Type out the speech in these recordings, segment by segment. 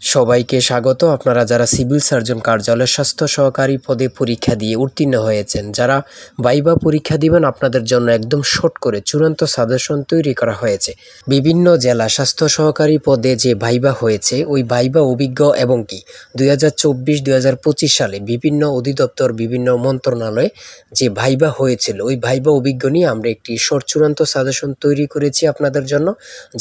সবাইকে স্বাগত। আপনারা যারা সিভিল সার্জন কার্যালয়ের স্বাস্থ্য সহকারী পদে পরীক্ষা দিয়ে উত্তীর্ণ হয়েছেন, যারা ভাইবা পরীক্ষা দিবেন, আপনাদের জন্য একদম শর্ট করে চূড়ান্ত সাজেশন তৈরি করা হয়েছে। বিভিন্ন জেলা স্বাস্থ্য সহকারী পদে যে ভাইবা হয়েছে, ওই ভাইবা অভিজ্ঞ এবং কি 2024-2025 সালে বিভিন্ন অধিদপ্তর, বিভিন্ন মন্ত্রণালয়ে যে ভাইবা হয়েছিল, ওই ভাইবা অভিজ্ঞ নিয়ে আমরা একটি শর্ট চূড়ান্ত সাজেশন তৈরি করেছি আপনাদের জন্য।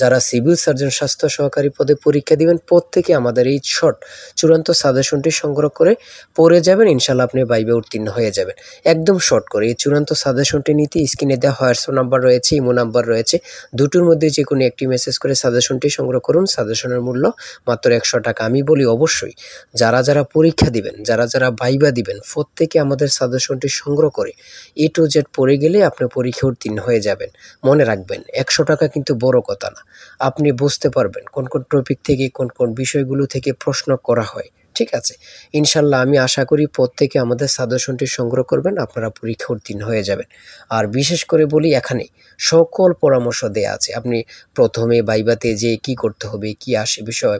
যারা সিভিল সার্জন স্বাস্থ্য সহকারী পদে পরীক্ষা দিবেন, প্রত্যেকে আমাদের এই শর্ট চূড়ান্ত সাজেশনটি সংগ্রহ করে পড়ে যাবেন, ইনশাল্লাহ আপনি ভাইবা উত্তীর্ণ হয়ে যাবেন। একদম শর্ট করে এই চূড়ান্ত সাজেশনটি নিতে স্ক্রিনে দেওয়া হোয়াটসঅ্যাপ নাম্বার রয়েছে, ইমো নাম্বার রয়েছে, দুটোর মধ্যে যে কোনো একটি মেসেজ করে সাজেশনটি সংগ্রহ করুন। সাজেশনের মূল্য মাত্র 100 টাকা। আমি বলি অবশ্যই যারা পরীক্ষা দিবেন, যারা ভাইবা দিবেন, প্রত্যেকে আমাদের সাজেশনটি সংগ্রহ করে A to Z পড়ে গেলে আপনি পরীক্ষা উত্তীর্ণ হয়ে যাবেন। মনে রাখবেন, 100 টাকা কিন্তু বড় কথা না। আপনি বুঝতে পারবেন কোন কোন টপিক থেকে, কোন কোন বিষয়গুলো থেকে প্রশ্ন করা হয়। ঠিক আছে, ইনশাল্লাহ আমি আশা করি প্রত্যেকে আমাদের সাজেশনটি সংগ্রহ করবেন, আপনারা পরীক্ষা উত্তীর্ণ হয়ে যাবেন। আর বিশেষ করে বলি, এখানে সকল পরামর্শ দেয়া আছে। আপনি প্রথমে ভাইবাতে যে কি করতে হবে, কি আসে বিষয়,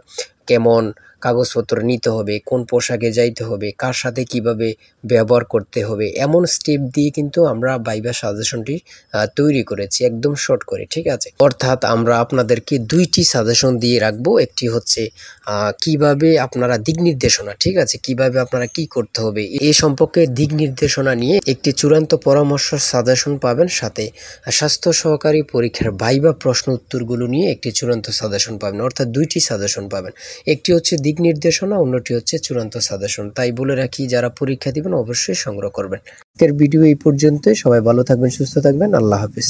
কেমন কাগজপত্র নিতে হবে, কোন পোশাকে যাইতে হবে, কার সাথে কিভাবে ব্যবহার করতে হবে, এমন স্টেপ দিয়ে কিন্তু আমরা ভাইবা সাজেশনটি তৈরি করেছি একদম শর্ট করে। ঠিক আছে, অর্থাৎ আমরা আপনাদেরকে দুইটি সাজেশন দিয়ে রাখবো। একটি হচ্ছে কিভাবে আপনারা দিক নির্দেশনা, ঠিক আছে, কিভাবে আপনারা কি করতে হবে এই সম্পর্কে দিক নির্দেশনা নিয়ে একটি চূড়ান্ত পরামর্শ সাজেশন পাবেন, সাথে স্বাস্থ্য সহকারী পরীক্ষার ভাইবা প্রশ্ন উত্তরগুলো নিয়ে একটি চূড়ান্ত সাজেশন পাবেন। অর্থাৎ দুইটি সাজেশন পাবেন, একটি হচ্ছে দিক নির্দেশনা, অন্যটি হচ্ছে চূড়ান্ত সাজেশন। তাই বলে রাখি, যারা পরীক্ষা দিবেন অবশ্যই সংগ্রহ করবেন। আজকের ভিডিও এই পর্যন্তই। সবাই ভালো থাকবেন, সুস্থ থাকবেন। আল্লাহ হাফেজ।